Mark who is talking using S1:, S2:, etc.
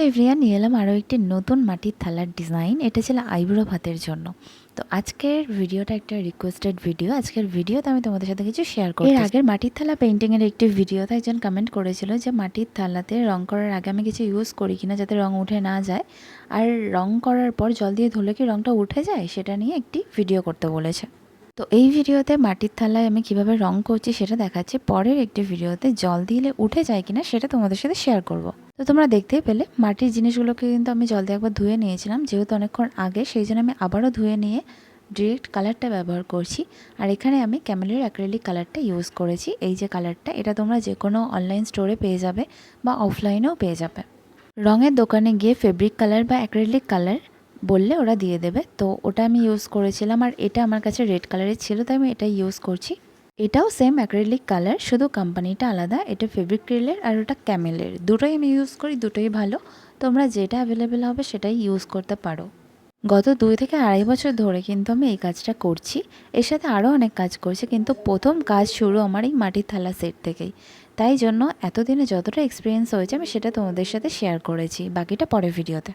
S1: Everyone, নিয়ে এলাম আরও একটি নতুন মাটির থালার ডিজাইন। এটা ছিল আইব্রো ভাতের জন্য। তো আজকের ভিডিওটা একটা রিকোয়েস্টেড ভিডিও। আজকের ভিডিওতে আমি তোমাদের সাথে কিছু শেয়ার করছি। এর আগের মাটির থালা পেইন্টিংয়ের একটি ভিডিওতে একজন কমেন্ট করেছিল যে মাটির থালাতে রং করার আগে আমি কিছু ইউজ করি কিনা যাতে রং উঠে না যায়, আর রং করার পর জল দিয়ে ধুলে কি রংটা উঠে যায় সেটা নিয়ে একটি ভিডিও করতে বলেছে। তো এই ভিডিওতে মাটির থালায় আমি কিভাবে রং করছি সেটা দেখাচ্ছি। পরের একটি ভিডিওতে জল দিলে উঠে যায় কিনা সেটা তোমাদের সাথে শেয়ার করব। তো তোমরা দেখতেই পেলে মাটির জিনিসগুলোকে কিন্তু আমি জল দিয়ে একবার ধুয়ে নিয়েছিলাম, যেহেতু অনেকক্ষণ আগে, সেই জন্য আমি আবারও ধুয়ে নিয়ে ডিরেক্ট কালারটা ব্যবহার করছি। আর এখানে আমি ক্যামেলের অ্যাক্রিলিক কালারটা ইউজ করেছি। এই যে কালারটা, এটা তোমরা যে কোনো অনলাইন স্টোরে পেয়ে যাবে বা অফলাইনেও পেয়ে যাবে। রঙের দোকানে গিয়ে ফেব্রিক কালার বা অ্যাক্রিলিক কালার বললে ওরা দিয়ে দেবে। তো ওটা আমি ইউজ করেছিলাম, আর এটা আমার কাছে রেড কালারের ছিল, তাই আমি এটা ইউজ করছি। এটাও সেম অ্যাক্রিলিক কালার, শুধু কোম্পানিটা আলাদা। এটা ফেব্রিক ক্রিলের আর ওটা ক্যামেলের। দুটোই আমি ইউজ করি, দুটোই ভালো। তোমরা যেটা অ্যাভেলেবেল হবে সেটাই ইউজ করতে পারো। গত 2 থেকে আড়াই বছর ধরে কিন্তু আমি এই কাজটা করছি। এর সাথে আরও অনেক কাজ করছি, কিন্তু প্রথম কাজ শুরু আমার এই মাটির থালা সেট থেকেই। তাই জন্য এতদিনে যতটা এক্সপিরিয়েন্স হয়েছে আমি সেটা তোমাদের সাথে শেয়ার করেছি, বাকিটা পরের ভিডিওতে।